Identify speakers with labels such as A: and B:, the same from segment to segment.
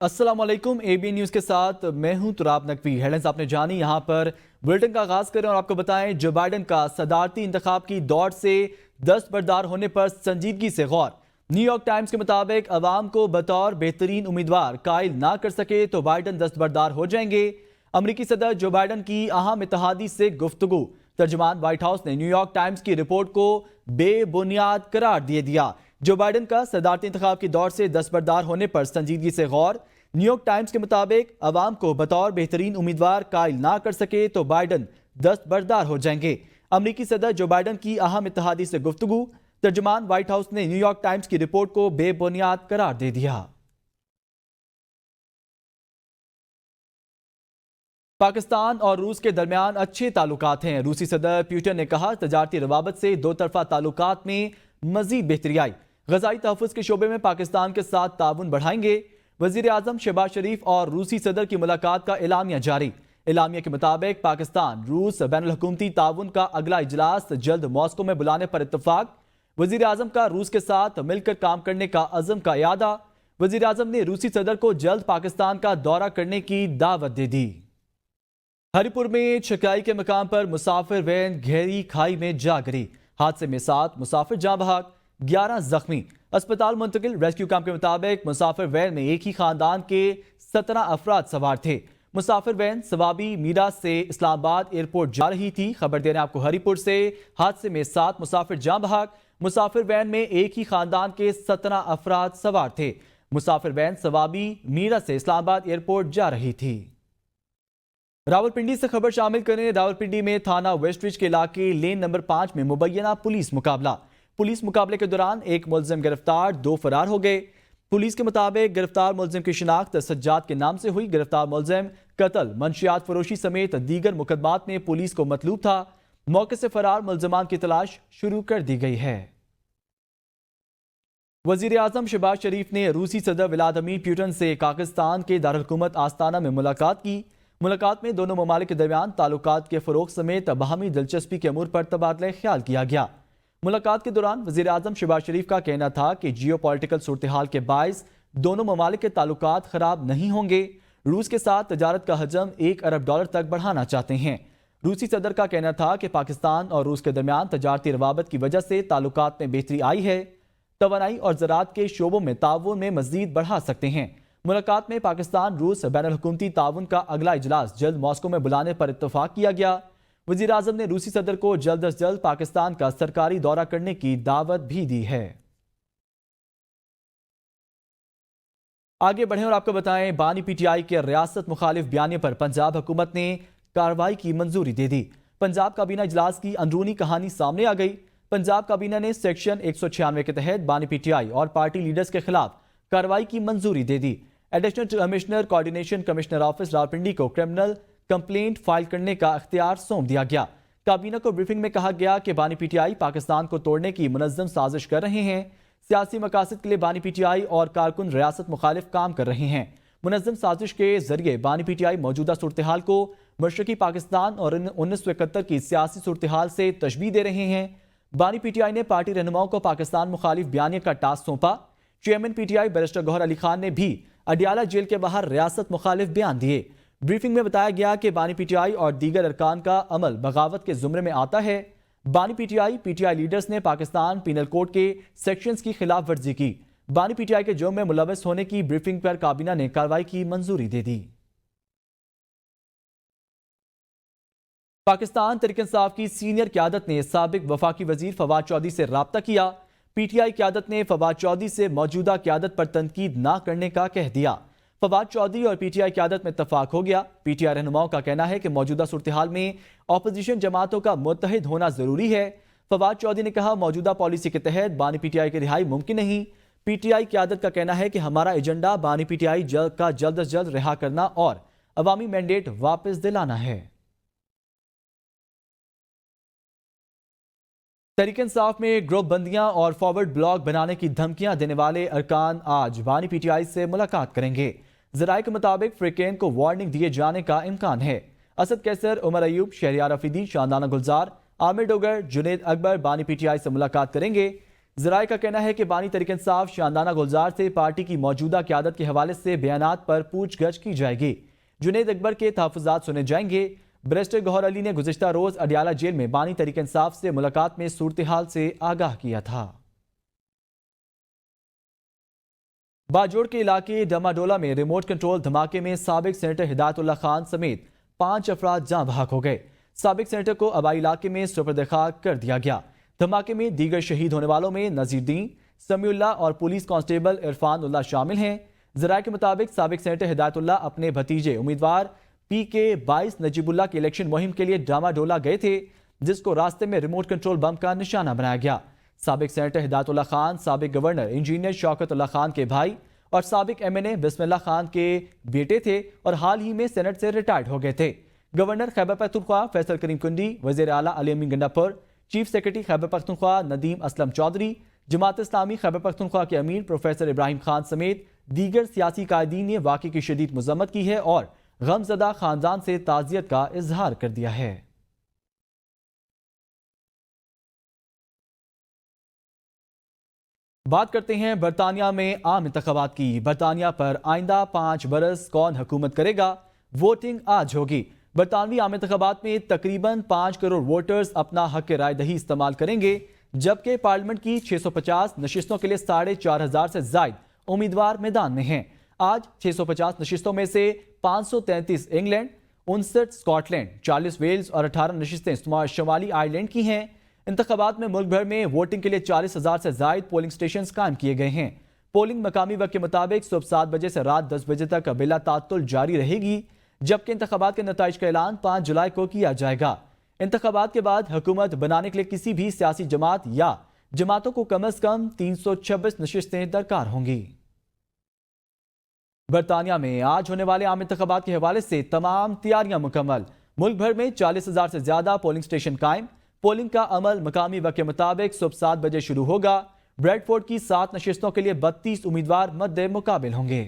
A: अस्सलाम वालेकुम। AB news के साथ मैं हूं तुराब नकवी। हेडलाइंस आपने जानी। यहां पर बुलेटिन का आगाज करें और आपको बताएं, जो बाइडन का सदारती इंतखाब की दौड़ से दस्तबरदार होने पर संजीदगी से गौर। न्यूयॉर्क टाइम्स के मुताबिक अवाम को बतौर बेहतरीन उम्मीदवार कायल ना कर सके तो बाइडन दस्तबरदार हो जाएंगे। अमरीकी सदर जो बाइडन की अहम इत्तेहादी से गुफ्तगू। तर्जुमान व्हाइट हाउस ने न्यूयॉर्क टाइम्स की रिपोर्ट को बेबुनियाद करार दिया। जो बाइडन का सदारती इंतखाब की दौड़ से दस्तबरदार होने पर संजीदगी से गौर। न्यूयॉर्क टाइम्स के मुताबिक अवाम को बतौर बेहतरीन उम्मीदवार कायल ना कर सके तो बाइडन दस्तबरदार हो जाएंगे। अमरीकी सदर जो बाइडन की अहम इत्तेहादी से गुफ्तगू। तर्जुमान व्हाइट हाउस ने न्यूयॉर्क टाइम्स की रिपोर्ट को बेबुनियाद करार दे दिया। पाकिस्तान और रूस के दरमियान अच्छे ताल्लुकात हैं। रूसी सदर पुतिन ने कहा, तजारती रवाबत से दो तरफा ताल्लुकात में मजीद बेहतरी आई। गजाई तहफ़्फ़ुज़ के शोबे में पाकिस्तान के साथ ताउन बढ़ाएंगे। वज़ीर आज़म शहबाज शरीफ और रूसी सदर की मुलाकात का एलामिया जारी। एलामिया के मुताबिक पाकिस्तान रूस बैनुल हुकूमती ताउन का अगला इजलास जल्द मॉस्को में बुलाने पर इत्तफाक। वज़ीर आज़म का रूस के साथ मिलकर काम करने का अज़म का इरादा। वज़ीर आज़म ने रूसी सदर को जल्द पाकिस्तान का दौरा करने की दावत दे दी। हरिपुर में छकाई के मकाम पर मुसाफिर वैन गहरी खाई में जा गिरी। हादसे में 7 मुसाफिर जाँ बहक, 11 जख्मी, अस्पताल मुंतकिल। रेस्क्यू कैंप के मुताबिक मुसाफिर वैन में एक ही खानदान के 17 अफराद सवार थे। मुसाफिर वैन सवाबी मीरा से इस्लामाबाद एयरपोर्ट जा रही थी। खबर दे रहे हैं आपको हरिपुर से। हादसे में 7 मुसाफिर जाँ बहक। मुसाफिर वैन में एक ही खानदान के 17 अफराद सवार थे। मुसाफिर वैन सवाबी मीरा से इस्लामाबाद एयरपोर्ट जा रही थी। रावलपिंडी से खबर शामिल करें। रावलपिंडी में थाना वेस्टरिच के इलाके लेन नंबर 5 में मुबैना पुलिस मुकाबला। पुलिस मुकाबले के दौरान एक मुलजिम गिरफ्तार, 2 फरार हो गए। पुलिस के मुताबिक गिरफ्तार मुलजिम की शिनाख्त सज्जाद के नाम से हुई। गिरफ्तार मुलजिम कत्ल, मंशियात फरोशी समेत दीगर मुकदमात में पुलिस को मतलूब था। मौके से फरार मुलजमान की तलाश शुरू कर दी गई है। वजीर आजम शहबाज शरीफ ने रूसी सदर व्लादिमीर पुतिन से पाकिस्तान के दारुलहुकूमत आस्ताना में मुलाकात की। मुलाकात में दोनों ममालिक के दरमियान ताल्लुकात के फरोग समेत बाहमी दिलचस्पी के अमूर पर तबादला ख्याल किया गया। मुलाकात के दौरान वज़ीर आज़म शहबाज शरीफ का कहना था कि जियो पॉलिटिकल सूरत हाल के बायस दोनों ममालिक के ताल्लुकात खराब नहीं होंगे। रूस के साथ तजारत का हजम $1 अरब तक बढ़ाना चाहते हैं। रूसी सदर का कहना था कि पाकिस्तान और रूस के दरमियान तजारती रवाबत की वजह से ताल्लुकात में बेहतरी आई है। तवानाई और ज़राअत के शोबों में ताउन में मजीद बढ़ा सकते हैं। मुलाकात में पाकिस्तान रूस बैनुल हुकूमती ताउन का अगला इजलास जल्द मॉस्को में बुलाने पर इत्तफाक किया गया। वज़ीर आज़म ने रूसी सदर को जल्द अज जल्द पाकिस्तान का सरकारी दौरा करने की दावत भी दी है। आगे बढ़ें और आपको बताएं, बानी पीटीआई के रियासत मुखालिफ बयानी पर पंजाब हुकूमत ने कार्रवाई की मंजूरी दे दी। पंजाब काबीना इजलास की अंदरूनी कहानी सामने आ गई। पंजाब काबीना ने सेक्शन 196 के तहत बानी पीटीआई और पार्टी लीडर्स के खिलाफ कार्रवाई की मंजूरी दे दी। Additional commissioner coordination commissioner office Rawalpindi को क्रिमिनल कंप्लेंट फाइल करने का इख्तियार सौंप दिया गया। काबीना को ब्रीफिंग में कहा गया कि बानी पीटीआई पाकिस्तान को तोड़ने की मुनज़्ज़म साजिश कर रहे हैं। सियासी मकासद के लिए बानी पीटीआई और कारकुन रियासत मुखालिफ काम कर रहे हैं। मुनज़्ज़म साजिश के जरिए बानी पीटीआई मौजूदा सूरत हाल को मशरकी पाकिस्तान और 1971 की सियासी सूरत हाल से तशबीह दे रहे हैं। बानी पीटीआई ने पार्टी रहनुमाओं को पाकिस्तान मुखालिफ बयानिया का टास्क सौंपा। Chairman PTI barrister Gohar Ali Khan ने भी अडियाला जेल के बाहर रियासत मुखालिफ बयान दिए। ब्रीफिंग में बताया गया कि बानी पीटीआई और दीगर अरकान का अमल बगावत के जुमरे में आता है। बानी पीटीआई लीडर्स ने पाकिस्तान पीनल कोड के सेक्शंस की खिलाफ वर्जी की। बानी पीटीआई के जुर्म में मुलव्वस होने की ब्रीफिंग पर काबीना ने कार्रवाई की मंजूरी दे दी। पाकिस्तान तहरीक इंसाफ की सीनियर क़यादत ने साबिक वफाकी वजीर फवाद चौधरी से राब्ता किया। पीटीआई क़यादत ने फवाद चौधरी से मौजूदा क़यादत पर तनकीद ना करने का कह दिया। फवाद चौधरी और पीटीआई क़यादत में इत्तफाक हो गया। पीटीआई रहनुमाओं का कहना है कि मौजूदा सूरत हाल में अपोजिशन जमातों का मुत्तहिद होना जरूरी है। फवाद चौधरी ने कहा, मौजूदा पॉलिसी के तहत बानी पीटीआई की रिहाई मुमकिन नहीं। पीटीआई क़यादत का कहना है कि हमारा एजेंडा बानी पीटीआई का जल्द अज जल्द रिहा करना और अवामी मैंडेट वापस दिलाना है। तहरीक इंसाफ में ग्रुप बंदियां और फॉरवर्ड ब्लॉक बनाने की धमकियां देने वाले अरकान आज बानी पीटीआई से मुलाकात करेंगे। ज़राए के मुताबिक फ्रिकेन को वार्निंग दिए जाने का इम्कान है। असद कैसर, उमर अयूब, शहरियार अफरीदी, शानदाना गुलजार, आमिर डोगर, जुनेद अकबर बानी पीटीआई से मुलाकात करेंगे। ذرائع کا کہنا ہے کہ بانی تحریک انصاف شاندانہ گلزار سے پارٹی کی موجودہ قیادت کے حوالے سے بیانات پر پوچھ گچھ کی جائے گی۔ جنید اکبر کے تحفظات سنے جائیں گے۔ بیرسٹر گوہر علی نے گزشتہ روز اڈیالہ جیل میں بانی تحریک انصاف سے ملاقات میں صورتحال سے آگاہ کیا تھا۔ باجوڑ کے علاقے ڈماڈولا میں ریموٹ کنٹرول دھماکے میں سابق سینیٹر ہدایت اللہ خان سمیت 5 افراد جاں بحق ہو گئے۔ سابق سینیٹر کو آبائی علاقے میں سپرد خاک کر دیا گیا۔ دھماکے میں دیگر شہید ہونے والوں میں نذیر الدین، سمیع اللہ اور پولیس کانسٹیبل عرفان اللہ شامل ہیں۔ ذرائع کے مطابق سابق سینیٹر ہدایت اللہ اپنے بھتیجے امیدوار پی کے 22 نجیب اللہ کی الیکشن مہم کے لیے ڈاماڈولا گئے تھے، جس کو راستے میں ریموٹ کنٹرول بم کا نشانہ بنایا گیا۔ سابق سینیٹر ہدایت اللہ خان سابق گورنر انجینئر شوکت اللہ خان کے بھائی اور سابق ایم این اے بسم اللہ خان کے بیٹے تھے اور حال ہی میں سینٹ سے ریٹائرڈ ہو گئے تھے۔ گورنر خیبر پختونخوا فیصل کریم کنڈی، وزیر اعلیٰ علی امین گنڈاپور، چیف سیکرٹری خیبر پختونخوا ندیم اسلم چودھری، جماعت اسلامی خیبر پختونخوا کے امیر پروفیسر ابراہیم خان سمیت دیگر سیاسی قائدین نے واقعے کی شدید مذمت کی ہے اور غم زدہ خاندان سے تعزیت کا اظہار کر دیا ہے۔ بات کرتے ہیں برطانیہ میں عام انتخابات کی۔ برطانیہ پر آئندہ 5 برس کون حکومت کرے گا؟ ووٹنگ آج ہوگی۔ برطانوی عام انتخابات میں تقریباً 5 کروڑ ووٹرز اپنا حق رائے دہی استعمال کریں گے، جبکہ پارلیمنٹ کی 650 نشستوں کے لیے 4,500 سے زائد امیدوار میدان میں ہیں۔ آج 650 نشستوں میں سے 533 انگلینڈ، 59 اسکاٹ لینڈ، 40 ویلز اور 18 نشستیں شمالی آئرلینڈ کی ہیں۔ انتخابات میں ملک بھر میں ووٹنگ کے لیے 40,000 سے زائد پولنگ سٹیشنز قائم کیے گئے ہیں۔ پولنگ مقامی وقت کے مطابق صبح 7 بجے سے رات 10 بجے تک بلا تعطل جاری رہے گی، جبکہ انتخابات کے نتائج کا اعلان 5 جولائی کو کیا جائے گا۔ انتخابات کے بعد حکومت بنانے کے لیے کسی بھی سیاسی جماعت یا جماعتوں کو کم از کم 326 نشستیں درکار ہوں گی۔ برطانیہ میں آج ہونے والے عام انتخابات کے حوالے سے تمام تیاریاں مکمل۔ ملک بھر میں 40,000 سے زیادہ پولنگ سٹیشن قائم۔ پولنگ کا عمل مقامی وقت کے مطابق صبح 7 بجے شروع ہوگا۔ بریڈ فورڈ کی 7 نشستوں کے لیے 32 امیدوار مد مقابل ہوں گے۔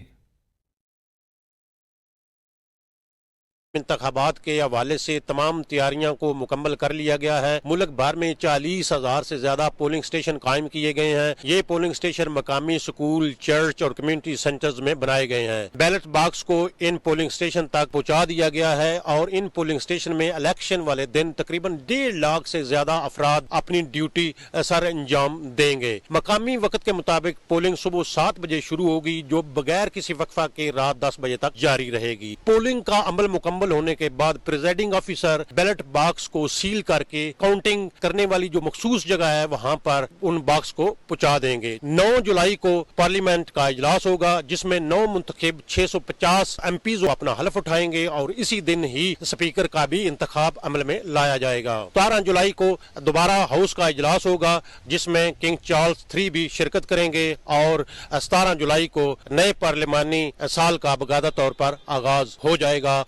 B: انتخابات کے حوالے سے تمام تیاریوں کو مکمل کر لیا گیا ہے۔ ملک بھر میں 40,000 سے زیادہ پولنگ سٹیشن قائم کیے گئے ہیں۔ یہ پولنگ سٹیشن مقامی سکول، چرچ اور کمیونٹی سینٹرز میں بنائے گئے ہیں۔ بیلٹ باکس کو ان پولنگ سٹیشن تک پہنچا دیا گیا ہے اور ان پولنگ سٹیشن میں الیکشن والے دن تقریباً 1.5 لاکھ سے زیادہ افراد اپنی ڈیوٹی سر انجام دیں گے۔ مقامی وقت کے مطابق پولنگ صبح 7 بجے شروع ہوگی، جو بغیر کسی وقفہ کے رات 10 بجے تک جاری رہے گی۔ پولنگ کا عمل مکمل ہونے کے بعد پریزائڈنگ آفیسر بیلٹ باکس کو سیل کر کے کاؤنٹنگ کرنے والی جو مخصوص جگہ ہے وہاں پر ان باکس کو پہنچا دیں گے۔ 9 جولائی کو پارلیمنٹ کا اجلاس ہوگا، جس میں 9 منتخب 650 ایم پیز اپنا حلف اٹھائیں گے اور اسی دن ہی اسپیکر کا بھی انتخاب عمل میں لایا جائے گا۔ 17 جولائی کو دوبارہ ہاؤس کا اجلاس ہوگا، جس میں کنگ چارلس 3 بھی شرکت کریں گے اور 17 جولائی کو نئے پارلیمانی سال کا باقاعدہ طور پر آغاز ہو جائے گا۔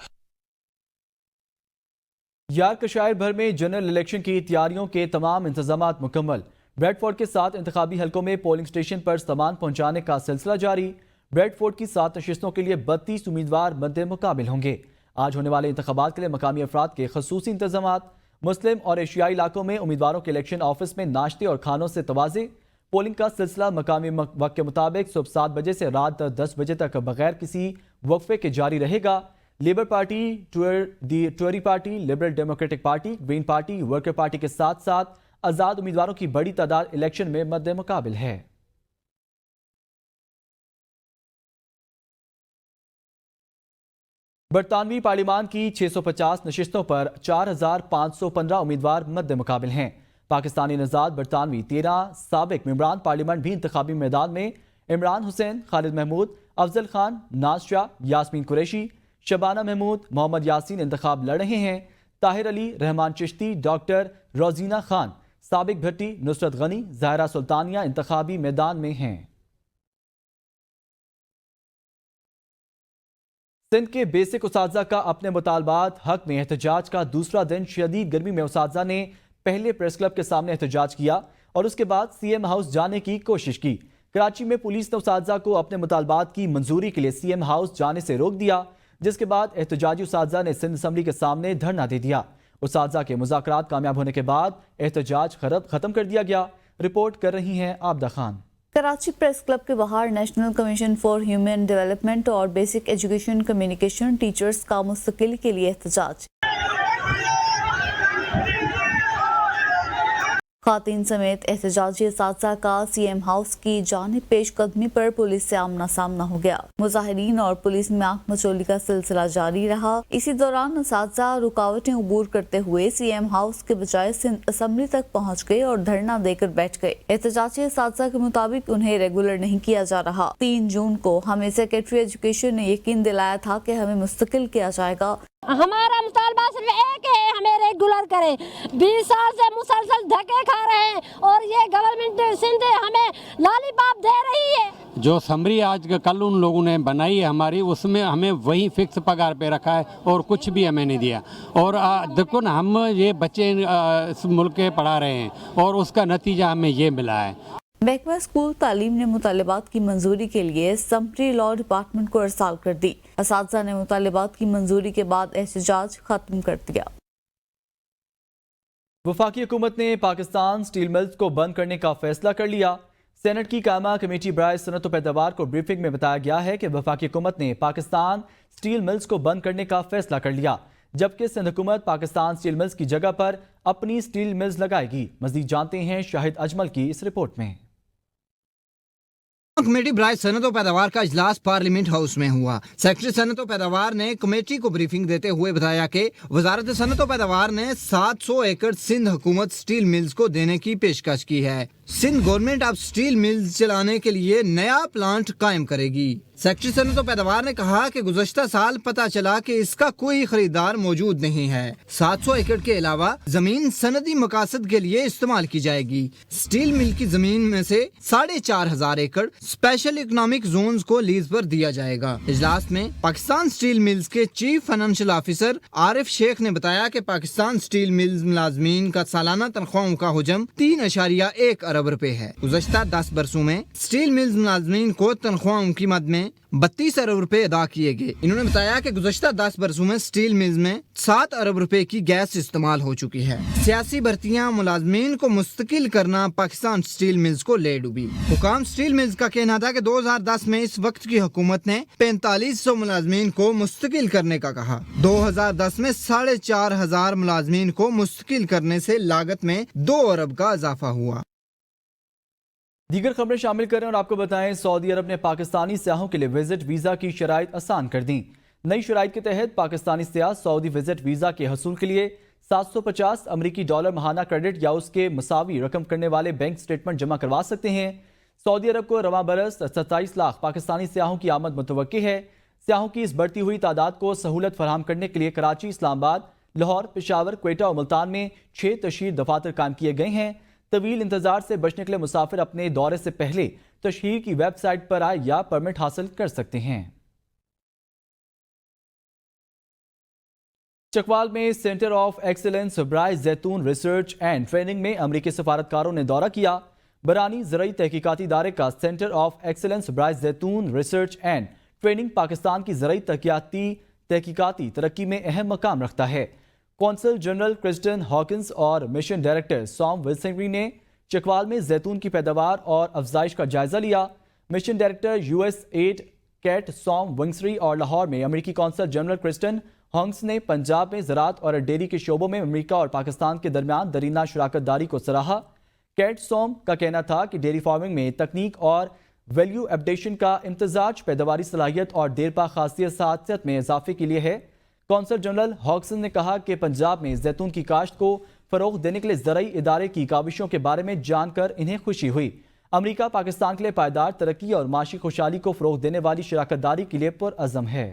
A: یارکشائر بھر میں جنرل الیکشن کی تیاریوں کے تمام انتظامات مکمل۔ بریڈ فورڈ کے 7 انتخابی حلقوں میں پولنگ سٹیشن پر سامان پہنچانے کا سلسلہ جاری۔ بریڈ فورڈ کی 7 نشستوں کے لیے 32 امیدوار مد مقابل ہوں گے۔ آج ہونے والے انتخابات کے لیے مقامی افراد کے خصوصی انتظامات۔ مسلم اور ایشیائی علاقوں میں امیدواروں کے الیکشن آفس میں ناشتے اور کھانوں سے توازے۔ پولنگ کا سلسلہ مقامی وقت کے مطابق صبح 7 بجے سے رات 10 بجے تک بغیر کسی وقفے کے جاری رہے گا۔ Labour Party, Tory Party, Liberal Democratic Party, Green Party, Worker Party کے ساتھ ساتھ آزاد امیدواروں کی بڑی تعداد الیکشن میں مد مقابل ہے۔ برطانوی پارلیمان کی 650 نشستوں پر 4,515 امیدوار مد مقابل ہیں۔ پاکستانی نژاد برطانوی 13 سابق ممبران پارلیمنٹ بھی انتخابی میدان میں۔ عمران حسین، خالد محمود، افضل خان، ناز شاہ، یاسمین قریشی، شبانہ محمود، محمد یاسین انتخاب لڑ رہے ہیں۔ طاہر علی، رحمان چشتی، ڈاکٹر روزینہ خان، سابق بھٹی، نصرت غنی، زہرہ سلطانیہ انتخابی میدان میں ہیں۔ سندھ کے بیسک اساتذہ کا اپنے مطالبات حق میں احتجاج کا دوسرا دن شدید گرمی میں اساتذہ نے پہلے پریس کلب کے سامنے احتجاج کیا اور اس کے بعد سی ایم ہاؤس جانے کی کوشش کی۔ کراچی میں پولیس نے اساتذہ کو اپنے مطالبات کی منظوری کے لیے سی ایم ہاؤس جانے سے روک دیا، جس کے بعد احتجاجی اساتذہ نے سندھ اسمبلی کے سامنے دھرنا دے دیا۔ اساتذہ کے مذاکرات کامیاب ہونے کے بعد احتجاج ختم کر دیا گیا۔ रिपोर्ट कर रही हैं आबदा खान।
C: कराची प्रेस क्लब के बाहर national commission for human development और बेसिक एजुकेशन कम्युनिकेशन टीचर्स का मुस्तकिल के लिए एहतजाज। खातीन समेत एहतजाजी असातिज़ा का CM हाउस की जानिब पेशकदमी पर पुलिस से आमना सामना हो गया। मुजाहिरीन और पुलिस में आंख मचोली का सिलसिला जारी रहा। इसी दौरान असातिज़ा रुकावटें अबूर करते हुए CM हाउस के बजाय सिंध असम्बली तक पहुँच गए और धरना देकर बैठ गए। एहतजाजी असातिज़ा के मुताबिक उन्हें रेगुलर नहीं किया जा रहा। 3 जून को हमें सेक्रेटरी एजुकेशन ने यकीन दिलाया था कि हमें मुस्तकिल किया जाएगा।
D: हमारा मुतालबा सिर्फ एक है, हमें रेगुलर करें। 20 साल से मुसलसल धक्के खा रहे हैं और ये गवर्नमेंट सिंध हमें लॉलीपॉप दे रही है।
E: जो समरी आज कल उन लोगों ने बनाई है हमारी, उसमें हमें वही फिक्स पगार पे रखा है और कुछ भी हमें नहीं दिया। और देखो ना, हम ये बच्चे इस मुल्क के पढ़ा रहे हैं और उसका नतीजा हमें ये मिला है।
C: महकमा स्कूल तालीम ने मुतालिबात की मंजूरी के लिए समरी लॉ डिपार्टमेंट को अरसाल कर दी। असातिज़ा ने मुतालिबात की मंजूरी के बाद एहतजाज खत्म कर दिया।
A: वफाकी हुकूमत ने पाकिस्तान स्टील मिल्स को बंद करने का फैसला कर लिया। सेनेट की कायमा कमेटी बराए सनत व पैदावार को ब्रीफिंग में बताया गया है कि वफाकी हुकूमत ने पाकिस्तान स्टील मिल्स को बंद करने का फैसला कर लिया, जबकि सिंध हुकूमत पाकिस्तान स्टील मिल्स की जगह पर अपनी स्टील मिल्स लगाएगी। मजीद जानते हैं शाहिद अजमल की इस रिपोर्ट में।
F: कमेटी बराए सनत व पैदावार का इजलास पार्लियामेंट हाउस में हुआ। सेक्रेटरी सनत व पैदावार ने कमेटी को ब्रीफिंग देते हुए बताया कि वजारत सनत व पैदावार ने 700 एकड़ सिंध हुकूमत स्टील मिल्स को देने की पेशकश की है। सिंध गवर्नमेंट अब स्टील मिल्स चलाने के लिए नया प्लांट कायम करेगी। सेक्रेटरी सनत व पैदावार ने कहा कि गुज़श्ता साल पता चला कि इसका कोई खरीदार मौजूद नहीं है। 700 एकड़ के अलावा जमीन सनदी मकासद के लिए इस्तेमाल की जाएगी। स्टील मिल की जमीन में से 4500 एकड़ स्पेशल इकोनॉमिक जोन्स को लीज पर दिया जाएगा। इजलास में पाकिस्तान स्टील मिल्स के chief financial officer Arif Sheikh ने बताया कि पाकिस्तान स्टील मिल्स मुलाजमीन का सालाना तनख्वाहों का हुजम 3.1 अरब रुपए है। गुज़श्ता 10 बरसों में स्टील मिल्स मुलाजमीन को तनख्वाहों की मद में 32 अरब रुपए अदा किए गए। इन्होंने बताया कि गुज़श्ता 10 बरसों में स्टील मिल्स में 7 अरब रुपए की गैस इस्तेमाल हो चुकी है। सियासी भर्तियां मुलाजमीन को मुस्तकिल करना पाकिस्तान स्टील मिल्स को ले डूबी। हुकाम स्टील मिल्स का कहना था कि 2010 में इस वक्त की हुकूमत ने 4500 मुलाजमीन को मुस्तकिल करने का कहा। 2010 में 4500 मुलाजमीन को मुस्तकिल करने से लागत में 2 अरब का इजाफा हुआ।
A: दीगर खबरें शामिल करें और आपको बताएं, सऊदी अरब ने पाकिस्तानी सयाहों के लिए विजिट वीज़ा की शराइत आसान कर दी। नई शराइत के तहत पाकिस्तानी सयाह सऊदी विजिट वीज़ा के हसूल के लिए 750 अमरीकी डॉलर माहाना क्रेडिट या उसके मुसावी रकम करने वाले बैंक स्टेटमेंट जमा करवा सकते हैं। सऊदी अरब को रवां बरस 27 लाख पाकिस्तानी सयाहों की आमद मुतवक्की है। सयाहों की इस बढ़ती हुई तादाद को सहूलत फराहम करने के लिए कराची, इस्लामाबाद, लाहौर, पेशावर, क्वेटा और मुल्तान में 6 तशहीर दफातर कायम किए गए हैं। तवील इंतजार से बचने के लिए मुसाफिर अपने दौरे से पहले तशहीर की वेबसाइट पर आए या परमिट हासिल कर सकते हैं। चकवाल में सेंटर ऑफ एक्सीलेंस बराए जैतून रिसर्च एंड ट्रेनिंग में अमरीकी सफारतकारों ने दौरा किया। बरानी ज़रई तहकीकाती इदारे का सेंटर ऑफ एक्सीलेंस बराए जैतून रिसर्च एंड ट्रेनिंग पाकिस्तान की ज़रई तहकीकाती तरक्की में अहम मकाम रखता है। कौंसल जनरल क्रिस्टन हॉकिंस और मिशन डायरेक्टर सॉम विल्संगरी ने चकवाल में जैतून की पैदावार और अफजाइश का जायजा लिया। मिशन डायरेक्टर US8 कैट सॉम विंगसरी और लाहौर में अमरीकी कौंसल जनरल क्रिस्टन हॉक्स ने पंजाब में ज़राअत और डेयरी के शोबों में अमरीका और पाकिस्तान के दरमियान दरीना शराकत दारी को सराहा। कैट सॉम का कहना था कि डेयरी फार्मिंग में तकनीक और वैल्यू एपडेशन का इम्तजाज पैदावारी सलाहियत और देरपा खासियत में इजाफे के लिए है। कौंसल जनरल हॉक्सन ने कहा कि पंजाब में जैतून की काश्त को फरोग देने के लिए ज़रई इदारे की काविशों के बारे में जानकर इन्हें खुशी हुई। अमरीका पाकिस्तान के लिए पायदार तरक्की और माशी खुशहाली को फरोग देने वाली शराकत दारी के लिए पुरअज़म है।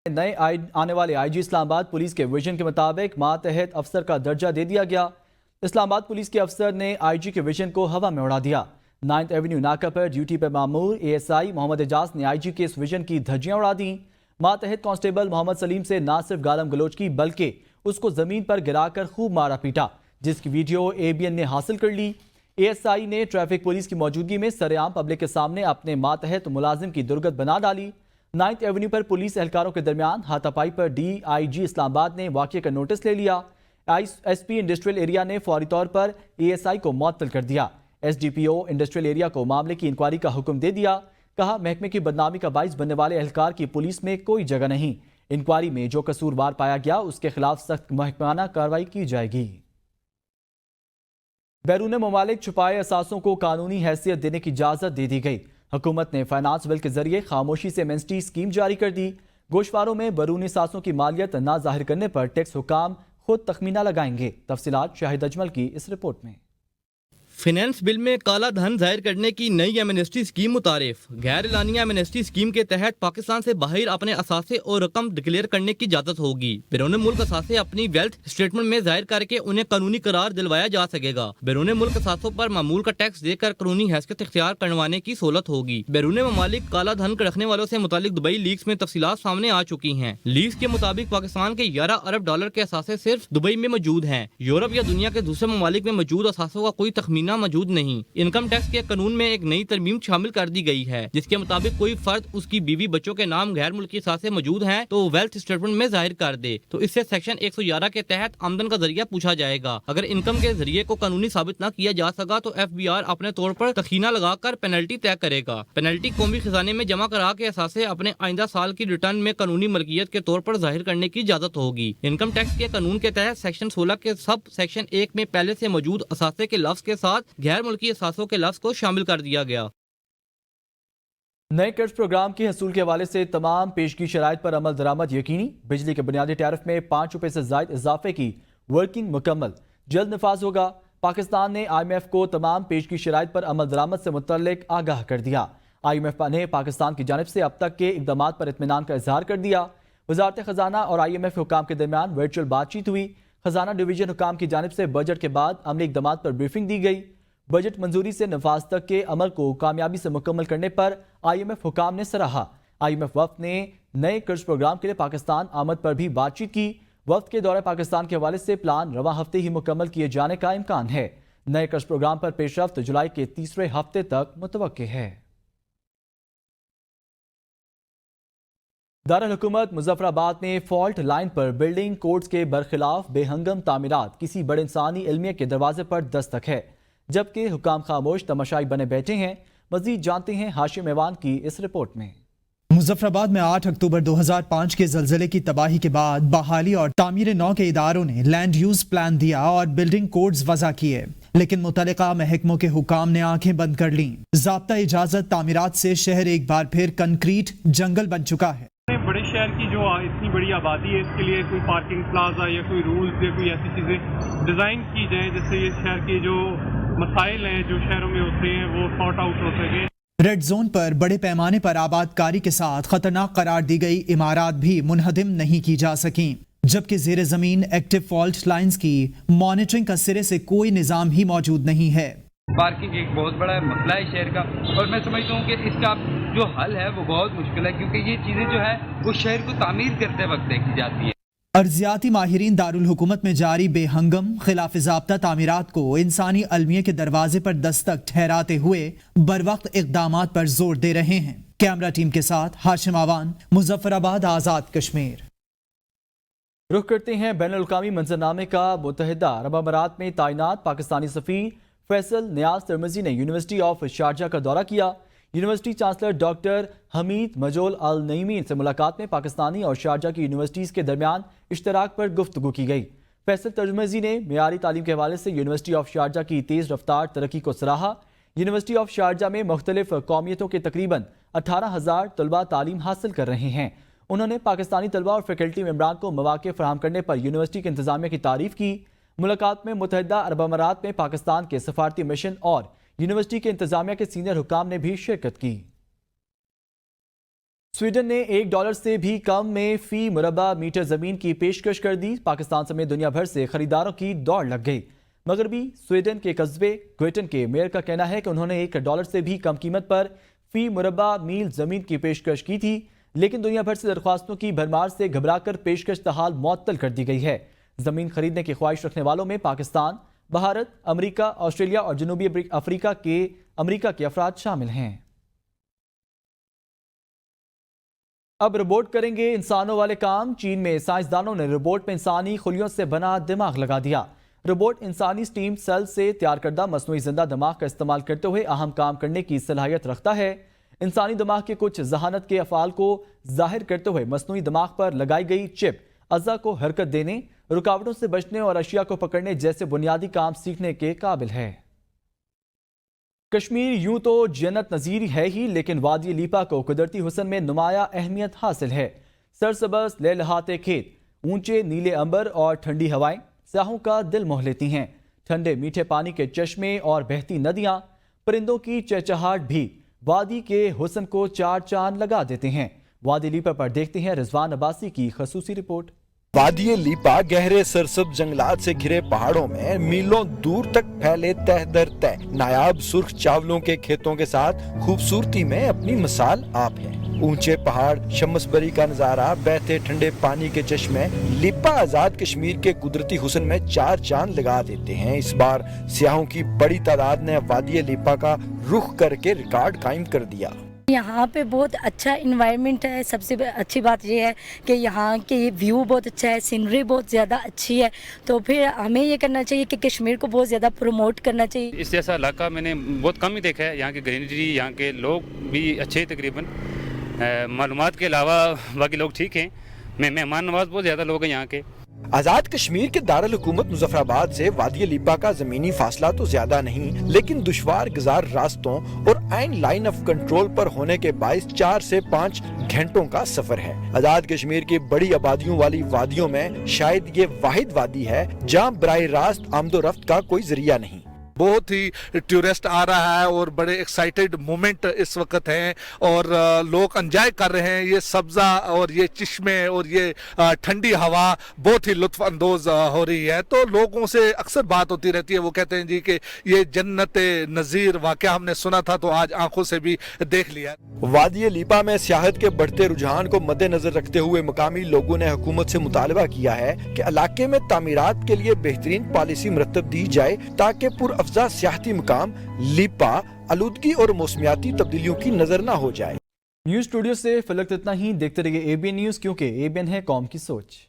A: नए आने वाले IG इस्लामाबाद पुलिस के विजन के मुताबिक मातहत अफसर का दर्जा दे दिया गया। इस्लामाबाद पुलिस के अफसर ने IG के विजन को हवा में उड़ा दिया। 9th एवेन्यू नाका पर ड्यूटी पर मामूर ASI मोहम्मद एजाज ने IG के इस विजन की धज्जियां उड़ा दी। मातहत कांस्टेबल मोहम्मद सलीम से ना सिर्फ गालम गलोच की बल्कि उसको जमीन पर गिराकर खूब मारा पीटा, जिसकी वीडियो ABN ने हासिल कर ली। ASI ने ट्रैफिक पुलिस की मौजूदगी में सरेआम पब्लिक के सामने अपने मातहत मुलाजिम की दुर्गत बना डाली। 9th एवेन्यू पर पुलिस एहलकारों के दरमियान हाथापाई पर DIG इस्लामाबाद ने वाक़ये का नोटिस ले लिया। SP انڈسٹریل ایریا نے فوری طور پر ASI کو معطل کر دیا. SDPO انڈسٹریل ایریا کو معاملے کی انکوائری کا حکم دے دیا. کہا محکمے کی بدنامی کا باعث بننے والے اہلکار کی پولیس میں کوئی جگہ نہیں. انکوائری میں جو قصوروار پایا گیا اس کے خلاف سخت محکمانہ کارروائی کی جائے گی. بیرون ممالک چھپائے اثاثوں کو قانونی حیثیت دینے کی اجازت دے دی گئی. حکومت نے فائنانس بل کے ذریعے خاموشی سے ایمنسٹی اسکیم جاری کر دی. گوشواروں میں بیرونی اثاثوں کی مالیت نہ ظاہر کرنے پر ٹیکس حکام خود تخمینہ لگائیں گے. تفصیلات شاہد اجمل کی اس رپورٹ میں.
G: فینانس بل میں کالا دھن ظاہر کرنے کی نئی ایمنسٹی اسکیم متعارف. غیر اعلانیہ ایمنسٹی اسکیم کے تحت پاکستان سے باہر اپنے اثاثے اور رقم ڈکلیئر کرنے کی اجازت ہوگی. بیرون ملک اثاثے اپنی ویلتھ اسٹیٹمنٹ میں ظاہر کر کے انہیں قانونی قرار دلوایا جا سکے گا. بیرون ملک اثاثوں پر معمول کا ٹیکس دے کر قانونی حیثیت اختیار کروانے کی سہولت ہوگی. بیرون ممالک کالا دھن رکھنے والوں سے متعلق دبئی لیکس میں تفصیلات سامنے آ چکی ہیں. لیکس کے مطابق پاکستان کے 11 ارب ڈالر کے اثاثے صرف دبئی میں موجود ہیں. یورپ یا دنیا کے دوسرے ممالک میں موجود اثاثوں کا کوئی تخمینہ موجود نہیں. انکم ٹیکس کے قانون میں ایک نئی ترمیم شامل کر دی گئی ہے جس کے مطابق کوئی فرد اس کی بیوی بچوں کے نام غیر ملکی اثاثے موجود ہیں تو وہ ویلتھ اسٹیٹمنٹ میں ظاہر کر دے تو اس سے سیکشن 111 کے تحت آمدن کا ذریعہ پوچھا جائے گا. اگر انکم کے ذریعے کو قانونی ثابت نہ کیا جا سکا تو FBR اپنے طور پر تخینہ لگا کر پینلٹی طے کرے گا. پینلٹی قومی خزانے میں جمع کرا کے اثاثے اپنے آئندہ سال کی ریٹرن میں قانونی ملکیت کے طور پر ظاہر کرنے کی اجازت ہوگی. انکم ٹیکس کے قانون کے تحت سیکشن 16 کے سب سیکشن 1 میں پہلے سے موجود اثاثے کے لفظ کے ساتھ غیر ملکی اثاثوں کے لفظ کو شامل کر دیا گیا.
A: نئے قرض پروگرام کے حصول کے حوالے سے تمام پیشگی شرائط پر عمل درآمد یقینی. بجلی کے بنیادی ٹیرف میں 5 روپے سے زائد اضافے کی ورکنگ مکمل. جلد نفاذ ہوگا. پاکستان نے IMF کو تمام پیشگی شرائط پر عمل درآمد سے متعلق آگاہ کر دیا. IMF نے پاکستان کی جانب سے اب تک کے اقدامات پر اطمینان کا اظہار کر دیا. وزارت خزانہ اور IMF حکام کے درمیان ورچوئل بات چیت ہوئی. خزانہ ڈویژن حکام کی جانب سے بجٹ کے بعد عملی اقدامات پر بریفنگ دی گئی. بجٹ منظوری سے نفاذ تک کے عمل کو کامیابی سے مکمل کرنے پر IMF حکام نے سراہا. IMF وفد نے نئے قرض پروگرام کے لیے پاکستان آمد پر بھی بات چیت کی. وفد کے دورہ پاکستان کے حوالے سے پلان رواں ہفتے ہی مکمل کیے جانے کا امکان ہے. نئے قرض پروگرام پر پیش رفت جولائی کے تیسرے ہفتے تک متوقع ہے. دارالحکومت مظفر آباد میں فالٹ لائن پر بلڈنگ کوڈز کے برخلاف بے ہنگم تعمیرات کسی بڑے انسانی علمیہ کے دروازے پر دستک ہے جبکہ حکام خاموش تماشائی بنے بیٹھے ہیں. مزید جانتے ہیں ہاشم ایوان کی اس رپورٹ میں.
H: مظفر آباد میں 8 اکتوبر 2005 کے زلزلے کی تباہی کے بعد بحالی اور تعمیر نو کے اداروں نے لینڈ یوز پلان دیا اور بلڈنگ کوڈز وضع کیے لیکن متعلقہ محکموں کے حکام نے آنکھیں بند کر لیں. ضابطہ اجازت تعمیرات سے شہر ایک بار پھر کنکریٹ جنگل بن چکا ہے.
I: بڑے شہر کی جو اتنی بڑی آبادی ہے اس کے لیے کوئی پارکنگ پلازا یا کوئی رولز یا کوئی ایسی چیزیں ڈیزائن کی جائیں جس سے یہ شہر کے جو مسائل ہیں جو شہروں میں ہوتے ہیں وہ سارٹ آؤٹ ہو سکے.
H: ریڈ زون پر بڑے پیمانے پر آباد کاری کے ساتھ خطرناک قرار دی گئی عمارات بھی منہدم نہیں کی جا سکیں جبکہ زیر زمین ایکٹیو فالٹ لائنز کی مانیٹرنگ کا سرے سے کوئی نظام ہی موجود نہیں ہے.
J: پارکنگ ایک بہت بڑا مسئلہ ہے شہر کا اور میں سمجھتا ہوں کہ اس کا جو حل ہے وہ بہت مشکل ہے کیونکہ یہ چیزیں جو ہے وہ شہر کو تعمیر کرتے وقت دیکھی جاتی ہے.
H: ارضیاتی ماہرین دارالحکومت میں جاری بے ہنگم خلاف ضابطہ تعمیرات کو انسانی المیہ کے دروازے پر دستک ٹھہراتے ہوئے بروقت اقدامات پر زور دے رہے ہیں. کیمرہ ٹیم کے ساتھ ہاشم آوان، مظفر آباد، آزاد کشمیر.
A: رخ کرتے ہیں بین الاقوامی منظرنامے کا. متحدہ عرب امارات میں تعینات پاکستانی سفیر فیصل نیاز ترمزی نے یونیورسٹی آف شارجہ کا دورہ کیا. یونیورسٹی چانسلر ڈاکٹر حمید مجول النعیمی سے ملاقات میں پاکستانی اور شارجہ کی یونیورسٹیز کے درمیان اشتراک پر گفتگو کی گئی. فیصل ترمزی نے معیاری تعلیم کے حوالے سے یونیورسٹی آف شارجہ کی تیز رفتار ترقی کو سراہا. یونیورسٹی آف شارجہ میں مختلف قومیتوں کے تقریباً 18,000 طلباء تعلیم حاصل کر رہے ہیں. انہوں نے پاکستانی طلباء اور فیکلٹی ممبران کو مواقع فراہم کرنے پر یونیورسٹی کے انتظامیہ کی تعریف کی. ملاقات میں متحدہ عرب امارات میں پاکستان کے سفارتی مشن اور یونیورسٹی کے انتظامیہ کے سینئر حکام نے بھی شرکت کی. سویڈن نے $1 سے بھی کم میں فی مربع میٹر زمین کی پیشکش کر دی. پاکستان سمیت دنیا بھر سے خریداروں کی دوڑ لگ گئی. مغربی سویڈن کے قصبے گویٹن کے میئر کا کہنا ہے کہ انہوں نے $1 سے بھی کم قیمت پر فی مربع میل زمین کی پیشکش کی تھی لیکن دنیا بھر سے درخواستوں کی بھرمار سے گھبرا کر پیشکش تاحال معطل کر دی گئی ہے. زمین خریدنے کی خواہش رکھنے والوں میں پاکستان، بھارت، امریکہ، آسٹریلیا اور جنوبی افریقہ کے افراد شامل ہیں. अब रोबोट करेंगे इंसानों वाले काम। चीन में साइंसदानों ने रोबोट में इंसानी खुलियों से बना दिमाग लगा दिया। रोबोट इंसानी स्टीम सेल से तैयार करदा मसनूई जिंदा दिमाग का इस्तेमाल करते हुए अहम काम करने की सलाहियत रखता है। इंसानी दिमाग के कुछ जहानत के अफ़आल को जाहिर करते हुए मसनूई दिमाग पर लगाई गई चिप अज़ा को हरकत देने, रुकावटों से बचने और अशिया को पकड़ने जैसे बुनियादी काम सीखने के काबिल है। कश्मीर यूं तो जन्नत नज़ीर है ही, लेकिन वादी लीपा को कुदरती हुस्न में नुमाया अहमियत हासिल है। सरसबस लहलहाते खेत, ऊंचे नीले अंबर और ठंडी हवाएं सयाहों का दिल मोह लेती हैं। ठंडे मीठे पानी के चश्मे और बहती नदियां, परिंदों की चहचहाट भी वादी के हुस्न को चार चांद लगा देते हैं। वादी लीपा पर देखते हैं रिजवान अब्बासी की खसूसी रिपोर्ट।
K: वादी लीपा गहरे सरसब जंगलात से घिरे पहाड़ों में मीलों दूर तक फैले तह दर तह नायाब सुर्ख चावलों के खेतों के साथ खूबसूरती में अपनी मिसाल आप है। ऊंचे पहाड़, शमसबरी का नजारा, बहते ठंडे पानी के चश्मे लीपा आजाद कश्मीर के कुदरती हुस्न में चार चांद लगा देते हैं। इस बार सियाहों की बड़ी तादाद ने वादी लीपा का रुख करके रिकॉर्ड कायम कर दिया।
L: यहाँ पे बहुत अच्छा इन्वायरमेंट है। सबसे अच्छी बात ये है कि यहाँ के व्यू बहुत अच्छा है, सीनरी बहुत ज़्यादा अच्छी है। तो फिर हमें ये करना चाहिए कि कश्मीर को बहुत ज़्यादा प्रमोट करना चाहिए।
M: इस जैसा इलाका मैंने बहुत कम ही देखा है। यहाँ की ग्रीनरी, यहाँ के लोग भी अच्छे तकरीबन, मालूमात के अलावा बाकी लोग ठीक हैं। मेहमान नवाज बहुत ज़्यादा लोग हैं यहाँ के।
K: आजाद कश्मीर के दारुल हुकूमत मुजफ्फराबाद से वादी लीपा का जमीनी फासला तो ज्यादा नहीं, लेकिन दुश्वार गुजार रास्तों और आइन लाइन ऑफ कंट्रोल पर होने के बाइस 4 से 5 घंटों का सफर है। आजाद कश्मीर की बड़ी आबादियों वाली वादियों में शायद ये वाहिद वादी है जहाँ बराह रास्त आमदोरफ्त का कोई जरिया नहीं।
N: बहुत ही टूरिस्ट आ रहा है और बड़े एक्साइटेड मोमेंट इस वक्त हैं और लोग एंजॉय कर रहे हैं। ये सब्जा और ये चश्मे और ये ठंडी हवा बहुत ही लुत्फ अंदोज हो रही है। तो लोगों से अक्सर बात होती रहती है, वो कहते हैं जी कि ये जन्नत नज़ीर वाक़या हमने सुना था तो आज आंखों से भी देख लिया।
K: वादी लीपा में सियाहत के बढ़ते रुझान को मद्देनजर रखते हुए मकामी लोगों ने हुकूमत से मुतालबा किया है कि इलाके में तामीरात के लिए बेहतरीन पॉलिसी मुरतब दी जाए ताकि पुरअफ़ज़ा सियाहती मकाम लीपा आलूदगी और मौसमियाती तब्दीलियों की नजर न हो जाए।
A: न्यूज़ स्टूडियो से फिलहाल इतना ही। देखते रहिए ABN न्यूज़, क्योंकि ABN है कौम की सोच।